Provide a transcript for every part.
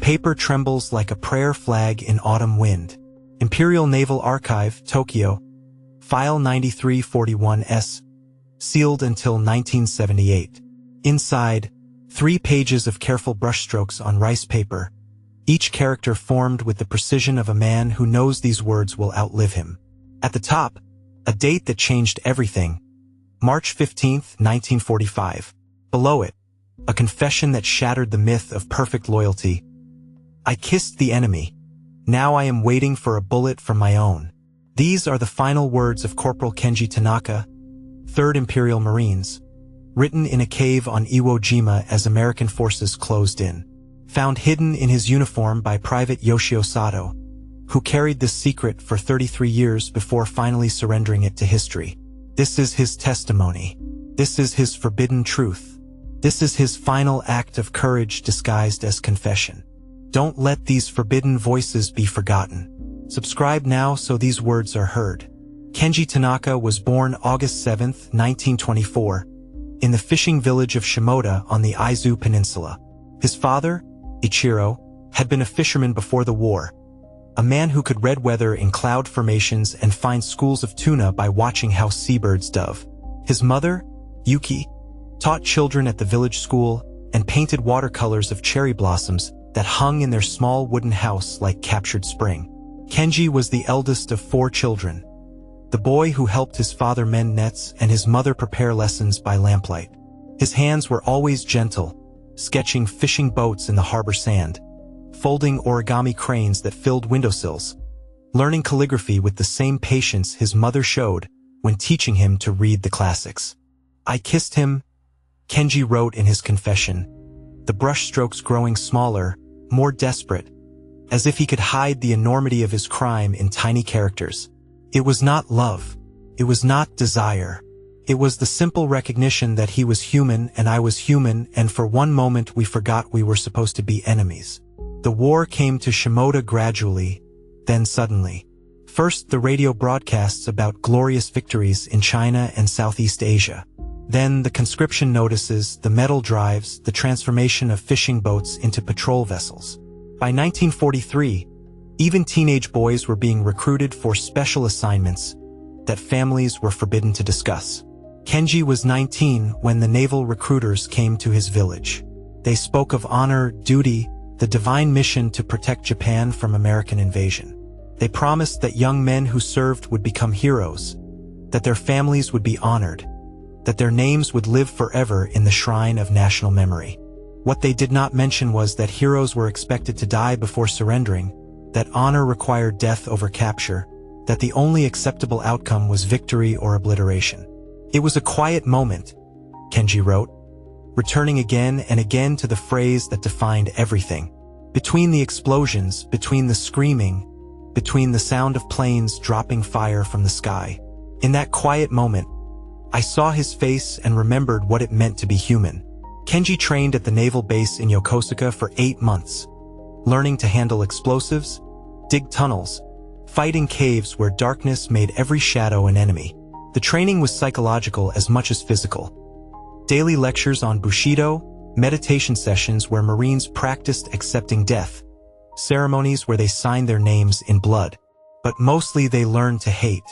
paper trembles like a prayer flag in autumn wind. Imperial Naval Archive, Tokyo. File 9341S. Sealed until 1978. Inside, 3 pages of careful brushstrokes on rice paper, each character formed with the precision of a man who knows these words will outlive him. At the top, a date that changed everything. March 15, 1945. Below it, a confession that shattered the myth of perfect loyalty. I kissed the enemy. Now I am waiting for a bullet from my own. These are the final words of Corporal Kenji Tanaka, 3rd Imperial Marines, written in a cave on Iwo Jima as American forces closed in. Found hidden in his uniform by Private Yoshio Sato, who carried this secret for 33 years before finally surrendering it to history. This is his testimony. This is his forbidden truth. This is his final act of courage disguised as confession. Don't let these forbidden voices be forgotten. Subscribe now so these words are heard. Kenji Tanaka was born August 7, 1924, in the fishing village of Shimoda on the Izu Peninsula. His father, Ichiro, had been a fisherman before the war, a man who could read weather in cloud formations and find schools of tuna by watching how seabirds dove. His mother, Yuki, taught children at the village school and painted watercolors of cherry blossoms that hung in their small wooden house like captured spring. Kenji was the eldest of 4 children, the boy who helped his father mend nets and his mother prepare lessons by lamplight. His hands were always gentle, sketching fishing boats in the harbor sand, folding origami cranes that filled windowsills, learning calligraphy with the same patience his mother showed when teaching him to read the classics. I kissed him, Kenji wrote in his confession, the brushstrokes growing smaller, more desperate, as if he could hide the enormity of his crime in tiny characters. It was not love. It was not desire. It was the simple recognition that he was human and I was human, and for one moment we forgot we were supposed to be enemies. The war came to Shimoda gradually, then suddenly. First, the radio broadcasts about glorious victories in China and Southeast Asia. Then the conscription notices, the metal drives, the transformation of fishing boats into patrol vessels. By 1943, even teenage boys were being recruited for special assignments that families were forbidden to discuss. Kenji was 19 when the naval recruiters came to his village. They spoke of honor, duty, the divine mission to protect Japan from American invasion. They promised that young men who served would become heroes, that their families would be honored, that their names would live forever in the shrine of national memory. What they did not mention was that heroes were expected to die before surrendering, that honor required death over capture, that the only acceptable outcome was victory or obliteration. It was a quiet moment, Kenji wrote, returning again and again to the phrase that defined everything. Between the explosions, between the screaming, between the sound of planes dropping fire from the sky. In that quiet moment, I saw his face and remembered what it meant to be human. Kenji trained at the naval base in Yokosuka for 8 months, learning to handle explosives, dig tunnels, fight in caves where darkness made every shadow an enemy. The training was psychological as much as physical. Daily lectures on Bushido, meditation sessions where Marines practiced accepting death, ceremonies where they signed their names in blood. But mostly they learned to hate.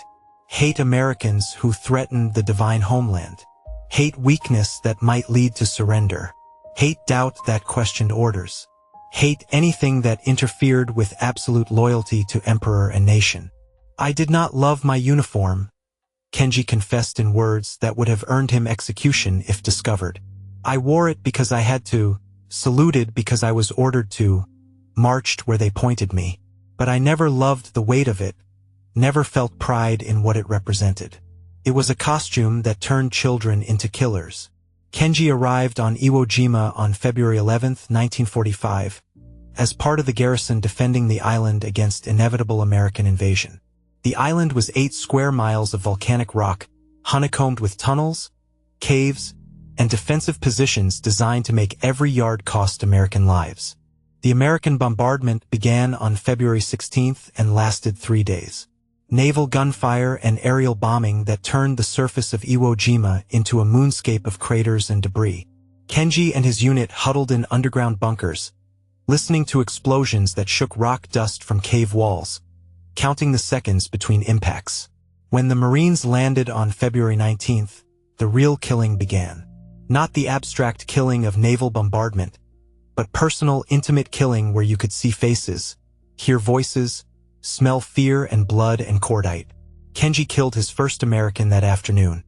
Hate Americans who threatened the divine homeland. Hate weakness that might lead to surrender. Hate doubt that questioned orders. Hate anything that interfered with absolute loyalty to emperor and nation. I did not love my uniform, Kenji confessed in words that would have earned him execution if discovered. I wore it because I had to, saluted because I was ordered to, marched where they pointed me. But I never loved the weight of it, never felt pride in what it represented. It was a costume that turned children into killers. Kenji arrived on Iwo Jima on February 11, 1945, as part of the garrison defending the island against inevitable American invasion. The island was 8 square miles of volcanic rock, honeycombed with tunnels, caves, and defensive positions designed to make every yard cost American lives. The American bombardment began on February 16th and lasted 3 days. Naval gunfire and aerial bombing that turned the surface of Iwo Jima into a moonscape of craters and debris. Kenji and his unit huddled in underground bunkers, listening to explosions that shook rock dust from cave walls, counting the seconds between impacts. When the Marines landed on February 19th, the real killing began. Not the abstract killing of naval bombardment, but personal, intimate killing where you could see faces, hear voices, smell fear and blood and cordite. Kenji killed his first American that afternoon.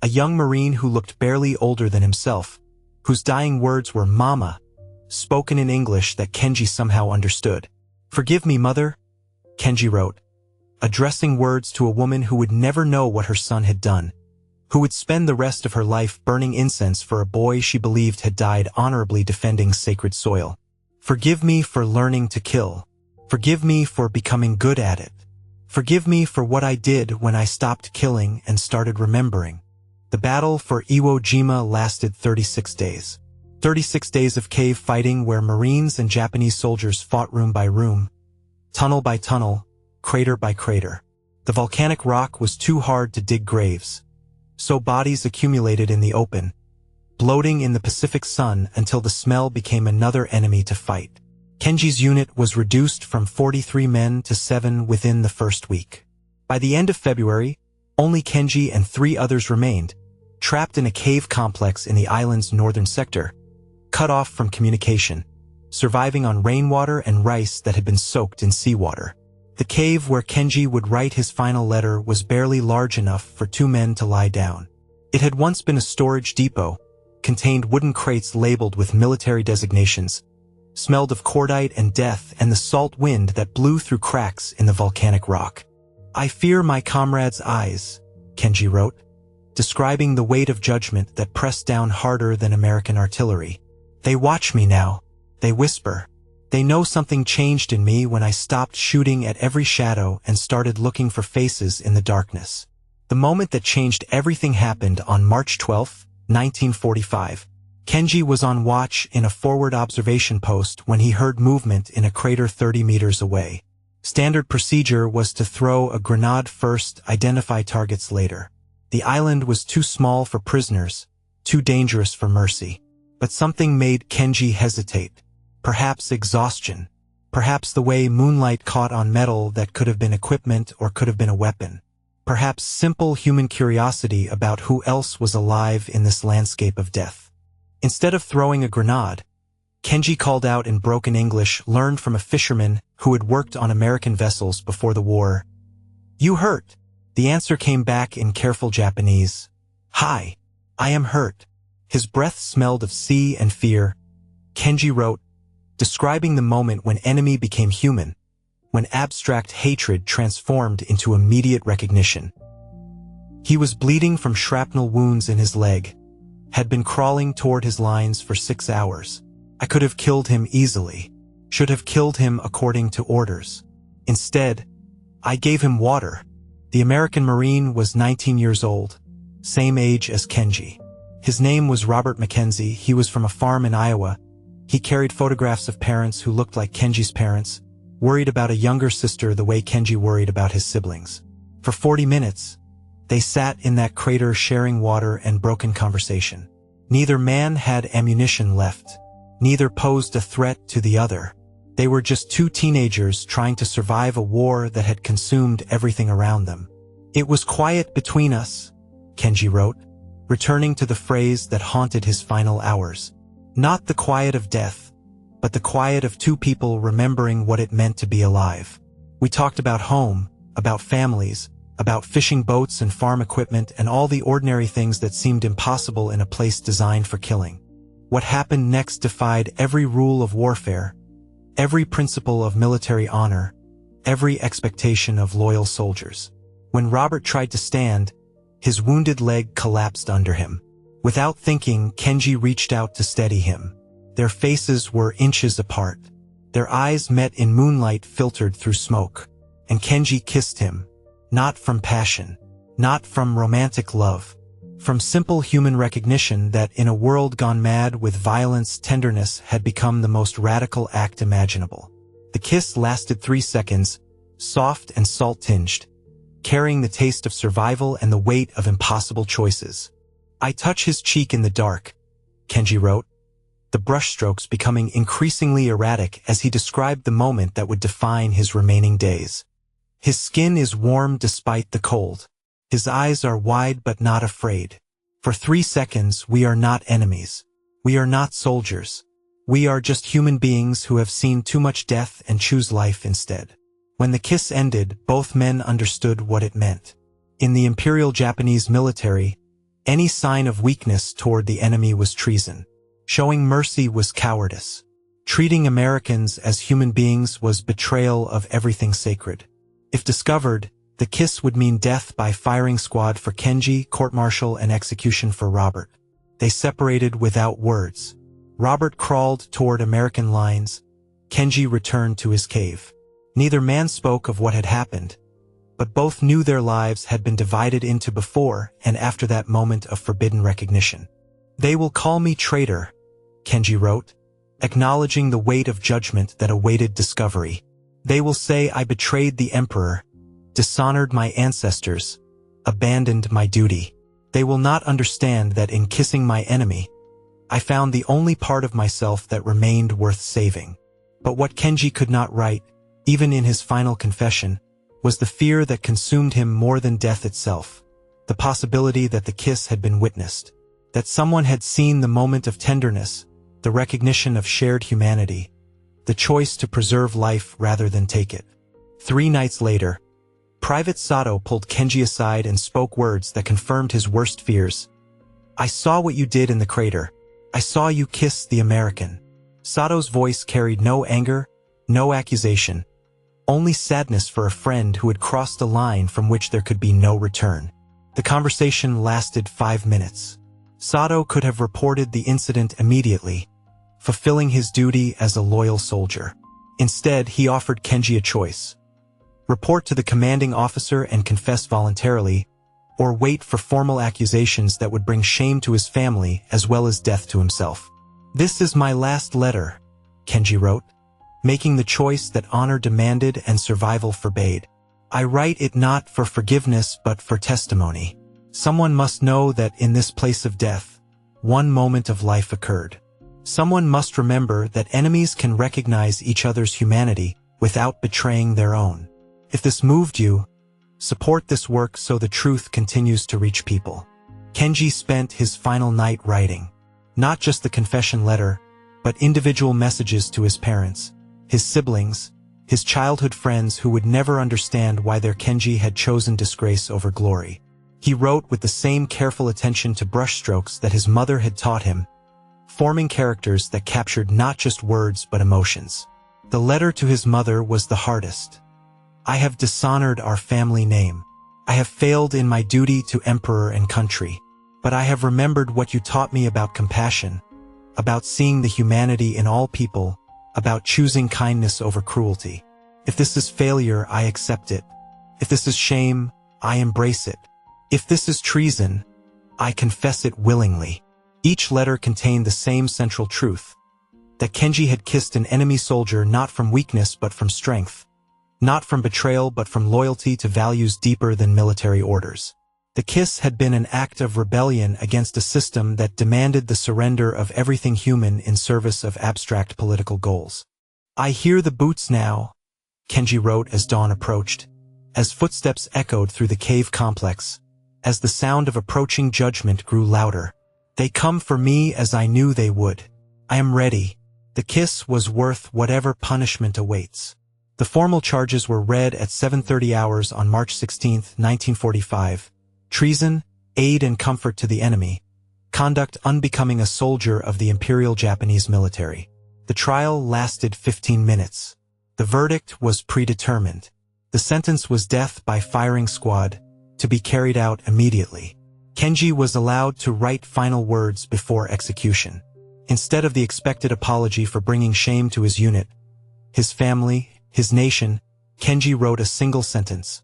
A young Marine who looked barely older than himself, whose dying words were "Mama," spoken in English that Kenji somehow understood. "Forgive me, mother," Kenji wrote, addressing words to a woman who would never know what her son had done, who would spend the rest of her life burning incense for a boy she believed had died honorably defending sacred soil. "Forgive me for learning to kill. Forgive me for becoming good at it. Forgive me for what I did when I stopped killing and started remembering." The battle for Iwo Jima lasted 36 days. 36 days of cave fighting where Marines and Japanese soldiers fought room by room, tunnel by tunnel, crater by crater. The volcanic rock was too hard to dig graves, so bodies accumulated in the open, bloating in the Pacific sun until the smell became another enemy to fight. Kenji's unit was reduced from 43 men to 7 within the first week. By the end of February, only Kenji and 3 others remained, trapped in a cave complex in the island's northern sector, cut off from communication, surviving on rainwater and rice that had been soaked in seawater. The cave where Kenji would write his final letter was barely large enough for 2 men to lie down. It had once been a storage depot, contained wooden crates labeled with military designations, smelled of cordite and death and the salt wind that blew through cracks in the volcanic rock. "I fear my comrades' eyes," Kenji wrote, describing the weight of judgment that pressed down harder than American artillery. "They watch me now. They whisper. They know something changed in me when I stopped shooting at every shadow and started looking for faces in the darkness." The moment that changed everything happened on March 12, 1945. Kenji was on watch in a forward observation post when he heard movement in a crater 30 meters away. Standard procedure was to throw a grenade first, identify targets later. The island was too small for prisoners, too dangerous for mercy. But something made Kenji hesitate. Perhaps exhaustion. Perhaps the way moonlight caught on metal that could have been equipment or could have been a weapon. Perhaps simple human curiosity about who else was alive in this landscape of death. Instead of throwing a grenade, Kenji called out in broken English learned from a fisherman who had worked on American vessels before the war. "You hurt?" The answer came back in careful Japanese. "Hi, I am hurt." His breath smelled of sea and fear. Kenji wrote, describing the moment when enemy became human, when abstract hatred transformed into immediate recognition. He was bleeding from shrapnel wounds in his leg, had been crawling toward his lines for 6 hours. "I could have killed him easily, should have killed him according to orders. Instead, I gave him water." The American Marine was 19 years old, same age as Kenji. His name was Robert McKenzie. He was from a farm in Iowa. He carried photographs of parents who looked like Kenji's parents, worried about a younger sister the way Kenji worried about his siblings. For 40 minutes, they sat in that crater sharing water and broken conversation. Neither man had ammunition left. Neither posed a threat to the other. They were just 2 teenagers trying to survive a war that had consumed everything around them. "It was quiet between us," Kenji wrote, returning to the phrase that haunted his final hours. Not the quiet of death, but the quiet of 2 people remembering what it meant to be alive. "We talked about home, about families, about fishing boats and farm equipment and all the ordinary things that seemed impossible in a place designed for killing. What happened next defied every rule of warfare, every principle of military honor, every expectation of loyal soldiers." When Robert tried to stand, his wounded leg collapsed under him. Without thinking, Kenji reached out to steady him. Their faces were inches apart. Their eyes met in moonlight filtered through smoke. And Kenji kissed him. Not from passion. Not from romantic love. From simple human recognition that in a world gone mad with violence, tenderness had become the most radical act imaginable. The kiss lasted 3 seconds, soft and salt-tinged, carrying the taste of survival and the weight of impossible choices. "I touch his cheek in the dark," Kenji wrote, the brushstrokes becoming increasingly erratic as he described the moment that would define his remaining days. His skin is warm despite the cold. His eyes are wide but not afraid. For 3 seconds, we are not enemies. We are not soldiers. We are just human beings who have seen too much death and choose life instead. When the kiss ended, both men understood what it meant. In the Imperial Japanese military, any sign of weakness toward the enemy was treason. Showing mercy was cowardice. Treating Americans as human beings was betrayal of everything sacred. If discovered, the kiss would mean death by firing squad for Kenji, court-martial, and execution for Robert. They separated without words. Robert crawled toward American lines. Kenji returned to his cave. Neither man spoke of what had happened, but both knew their lives had been divided into before and after that moment of forbidden recognition. "They will call me traitor," Kenji wrote, acknowledging the weight of judgment that awaited discovery. "They will say I betrayed the emperor, dishonored my ancestors, abandoned my duty. They will not understand that in kissing my enemy, I found the only part of myself that remained worth saving." But what Kenji could not write, even in his final confession, was the fear that consumed him more than death itself. The possibility that the kiss had been witnessed, that someone had seen the moment of tenderness, the recognition of shared humanity, the choice to preserve life rather than take it. 3 nights later, Private Sato pulled Kenji aside and spoke words that confirmed his worst fears. "I saw what you did in the crater. I saw you kiss the American." Sato's voice carried no anger, no accusation, only sadness for a friend who had crossed a line from which there could be no return. The conversation lasted 5 minutes. Sato could have reported the incident immediately, fulfilling his duty as a loyal soldier. Instead, he offered Kenji a choice: report to the commanding officer and confess voluntarily, or wait for formal accusations that would bring shame to his family as well as death to himself. "This is my last letter," Kenji wrote, making the choice that honor demanded and survival forbade. "I write it not for forgiveness but for testimony. Someone must know that in this place of death, one moment of life occurred. Someone must remember that enemies can recognize each other's humanity without betraying their own. If this moved you, support this work so the truth continues to reach people." Kenji spent his final night writing, not just the confession letter, but individual messages to his parents, his siblings, his childhood friends who would never understand why their Kenji had chosen disgrace over glory. He wrote with the same careful attention to brushstrokes that his mother had taught him, forming characters that captured not just words but emotions. The letter to his mother was the hardest. "I have dishonored our family name. I have failed in my duty to emperor and country. But I have remembered what you taught me about compassion, about seeing the humanity in all people, about choosing kindness over cruelty. If this is failure, I accept it. If this is shame, I embrace it. If this is treason, I confess it willingly." Each letter contained the same central truth, that Kenji had kissed an enemy soldier not from weakness but from strength, not from betrayal but from loyalty to values deeper than military orders. The kiss had been an act of rebellion against a system that demanded the surrender of everything human in service of abstract political goals. "I hear the boots now," Kenji wrote as dawn approached, as footsteps echoed through the cave complex, as the sound of approaching judgment grew louder. "They come for me as I knew they would. I am ready." The kiss was worth whatever punishment awaits. The formal charges were read at 7:30 hours on March 16, 1945. Treason, aid and comfort to the enemy, conduct unbecoming a soldier of the Imperial Japanese military. The trial lasted 15 minutes. The verdict was predetermined. The sentence was death by firing squad, to be carried out immediately. Kenji was allowed to write final words before execution. Instead of the expected apology for bringing shame to his unit, his family, his nation, Kenji wrote a single sentence: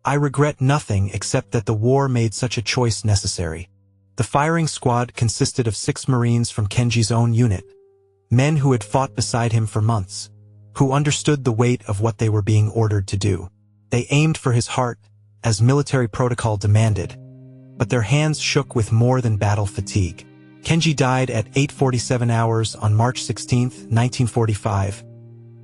"I regret nothing except that the war made such a choice necessary." The firing squad consisted of 6 Marines from Kenji's own unit, men who had fought beside him for months, who understood the weight of what they were being ordered to do. They aimed for his heart, as military protocol demanded, but their hands shook with more than battle fatigue. Kenji died at 8:47 hours on March 16, 1945,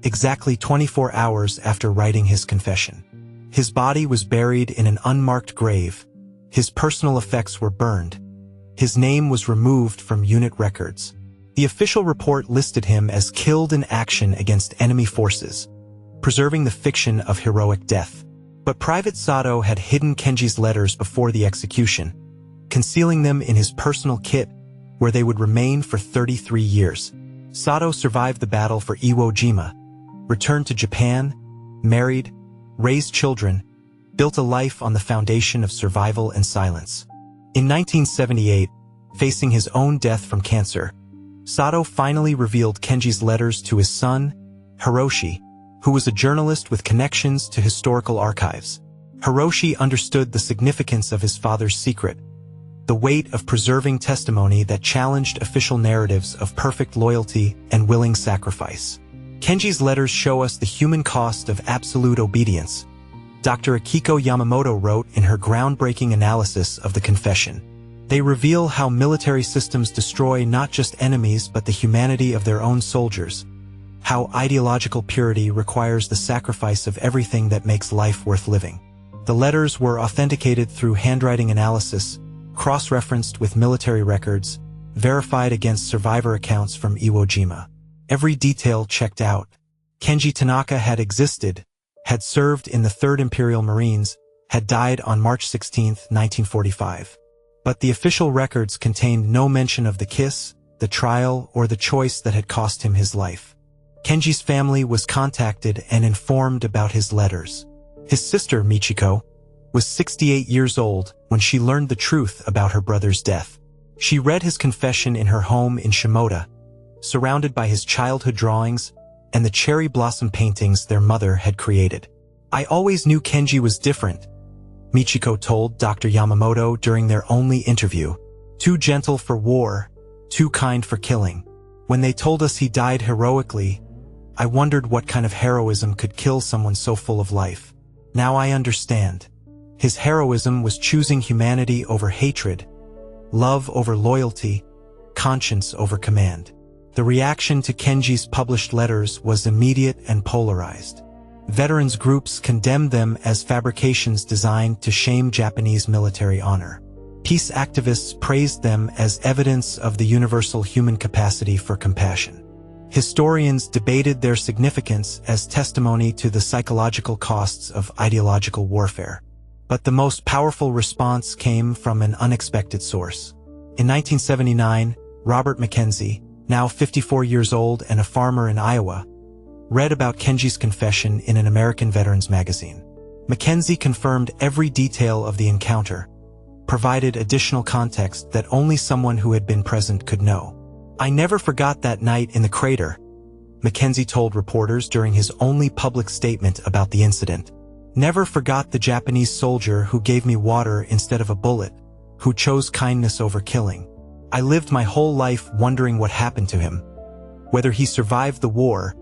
exactly 24 hours after writing his confession. His body was buried in an unmarked grave. His personal effects were burned. His name was removed from unit records. The official report listed him as killed in action against enemy forces, preserving the fiction of heroic death. But Private Sato had hidden Kenji's letters before the execution, concealing them in his personal kit, where they would remain for 33 years. Sato survived the Battle for Iwo Jima, returned to Japan, married, raised children, built a life on the foundation of survival and silence. In 1978, facing his own death from cancer, Sato finally revealed Kenji's letters to his son, Hiroshi, who was a journalist with connections to historical archives. Hiroshi understood the significance of his father's secret, the weight of preserving testimony that challenged official narratives of perfect loyalty and willing sacrifice. Kenji's letters show us the human cost of absolute obedience, Dr. Akiko Yamamoto wrote in her groundbreaking analysis of the confession. They reveal how military systems destroy not just enemies but the humanity of their own soldiers, how ideological purity requires the sacrifice of everything that makes life worth living. The letters were authenticated through handwriting analysis, cross-referenced with military records, verified against survivor accounts from Iwo Jima. Every detail checked out. Kenji Tanaka had existed, had served in the 3rd Imperial Marines, had died on March 16, 1945. But the official records contained no mention of the kiss, the trial, or the choice that had cost him his life. Kenji's family was contacted and informed about his letters. His sister, Michiko, was 68 years old when she learned the truth about her brother's death. She read his confession in her home in Shimoda, surrounded by his childhood drawings and the cherry blossom paintings their mother had created. "I always knew Kenji was different," Michiko told Dr. Yamamoto during their only interview. "Too gentle for war, too kind for killing. When they told us he died heroically, I wondered what kind of heroism could kill someone so full of life. Now I understand. His heroism was choosing humanity over hatred, love over loyalty, conscience over command." The reaction to Kenji's published letters was immediate and polarized. Veterans groups condemned them as fabrications designed to shame Japanese military honor. Peace activists praised them as evidence of the universal human capacity for compassion. Historians debated their significance as testimony to the psychological costs of ideological warfare. But the most powerful response came from an unexpected source. In 1979, Robert McKenzie, now 54 years old and a farmer in Iowa, read about Kenji's confession in an American veterans magazine. McKenzie confirmed every detail of the encounter, provided additional context that only someone who had been present could know. "I never forgot that night in the crater," McKenzie told reporters during his only public statement about the incident. "Never forgot the Japanese soldier who gave me water instead of a bullet, who chose kindness over killing. I lived my whole life wondering what happened to him, whether he survived the war,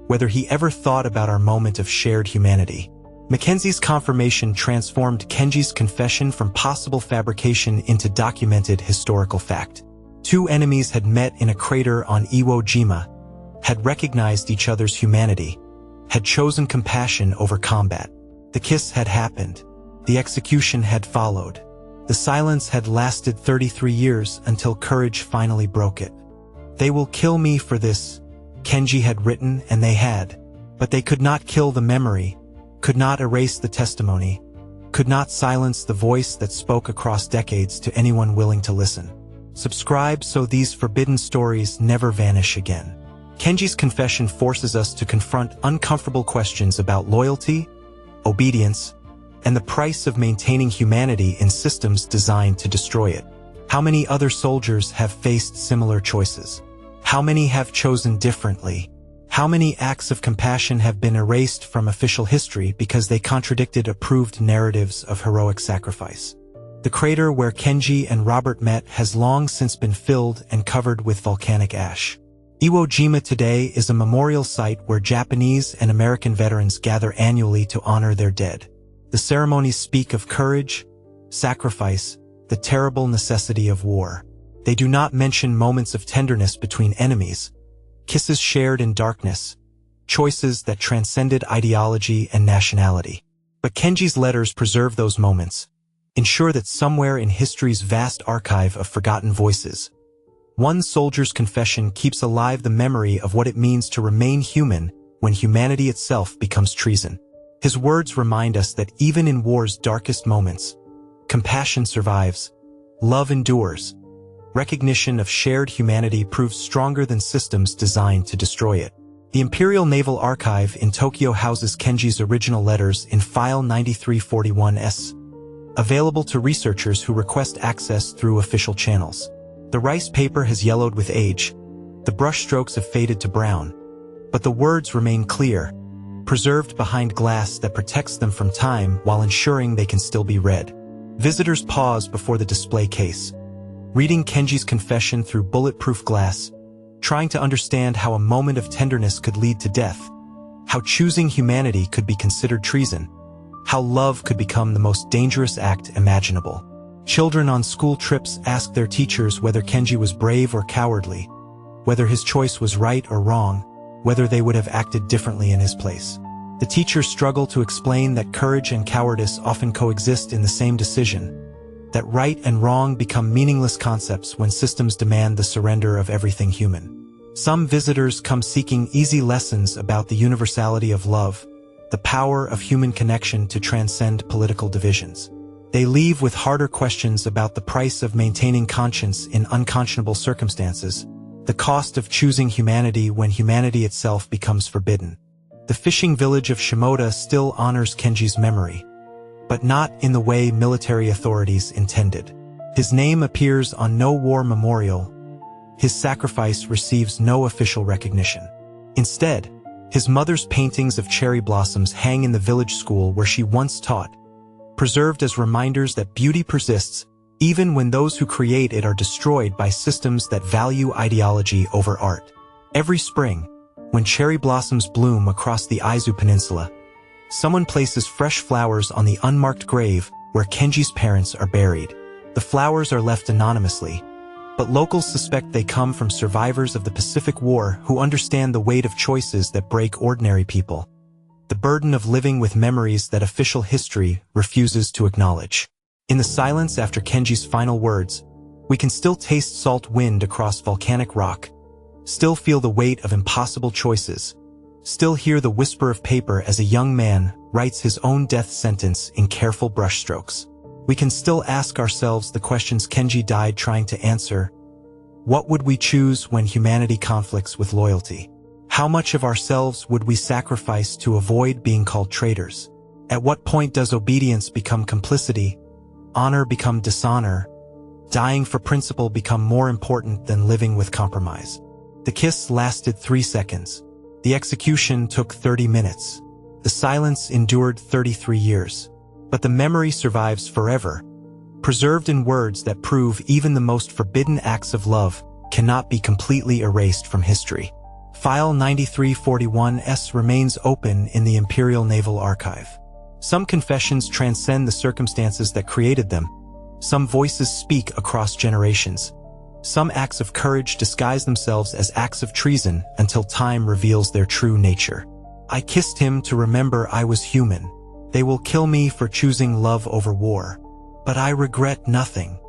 whether he ever thought about our moment of shared humanity." McKenzie's confirmation transformed Kenji's confession from possible fabrication into documented historical fact. Two enemies had met in a crater on Iwo Jima, had recognized each other's humanity, had chosen compassion over combat. The kiss had happened. The execution had followed. The silence had lasted 33 years until courage finally broke it. "They will kill me for this," Kenji had written, and they had. But they could not kill the memory, could not erase the testimony, could not silence the voice that spoke across decades to anyone willing to listen. Subscribe so these forbidden stories never vanish again. Kenji's confession forces us to confront uncomfortable questions about loyalty, obedience, and the price of maintaining humanity in systems designed to destroy it. How many other soldiers have faced similar choices? How many have chosen differently? How many acts of compassion have been erased from official history because they contradicted approved narratives of heroic sacrifice? The crater where Kenji and Robert met has long since been filled and covered with volcanic ash. Iwo Jima today is a memorial site where Japanese and American veterans gather annually to honor their dead. The ceremonies speak of courage, sacrifice, the terrible necessity of war. They do not mention moments of tenderness between enemies, kisses shared in darkness, choices that transcended ideology and nationality. But Kenji's letters preserve those moments, ensure that somewhere in history's vast archive of forgotten voices, one soldier's confession keeps alive the memory of what it means to remain human when humanity itself becomes treason. His words remind us that even in war's darkest moments, compassion survives, love endures, recognition of shared humanity proves stronger than systems designed to destroy it. The Imperial Naval Archive in Tokyo houses Kenji's original letters in File 9341S, available to researchers who request access through official channels. The rice paper has yellowed with age, the brushstrokes have faded to brown, but the words remain clear, preserved behind glass that protects them from time while ensuring they can still be read. Visitors pause before the display case, reading Kenji's confession through bulletproof glass, trying to understand how a moment of tenderness could lead to death, how choosing humanity could be considered treason, how love could become the most dangerous act imaginable. Children on school trips ask their teachers whether Kenji was brave or cowardly, whether his choice was right or wrong, whether they would have acted differently in his place. The teachers struggle to explain that courage and cowardice often coexist in the same decision, that right and wrong become meaningless concepts when systems demand the surrender of everything human. Some visitors come seeking easy lessons about the universality of love, the power of human connection to transcend political divisions. They leave with harder questions about the price of maintaining conscience in unconscionable circumstances, the cost of choosing humanity when humanity itself becomes forbidden. The fishing village of Shimoda still honors Kenji's memory, but not in the way military authorities intended. His name appears on no war memorial. His sacrifice receives no official recognition. Instead, his mother's paintings of cherry blossoms hang in the village school where she once taught, preserved as reminders that beauty persists even when those who create it are destroyed by systems that value ideology over art. Every spring, when cherry blossoms bloom across the Izu Peninsula, someone places fresh flowers on the unmarked grave where Kenji's parents are buried. The flowers are left anonymously, but locals suspect they come from survivors of the Pacific War who understand the weight of choices that break ordinary people, the burden of living with memories that official history refuses to acknowledge. In the silence after Kenji's final words, we can still taste salt wind across volcanic rock, still feel the weight of impossible choices, still hear the whisper of paper as a young man writes his own death sentence in careful brushstrokes. We can still ask ourselves the questions Kenji died trying to answer. What would we choose when humanity conflicts with loyalty? How much of ourselves would we sacrifice to avoid being called traitors? At what point does obedience become complicity, honor become dishonor, dying for principle become more important than living with compromise? The kiss lasted 3 seconds. The execution took 30 minutes. The silence endured 33 years. But the memory survives forever, preserved in words that prove even the most forbidden acts of love cannot be completely erased from history. File 9341S remains open in the Imperial Naval Archive. Some confessions transcend the circumstances that created them. Some voices speak across generations. Some acts of courage disguise themselves as acts of treason until time reveals their true nature. I kissed him to remember I was human. They will kill me for choosing love over war. But I regret nothing.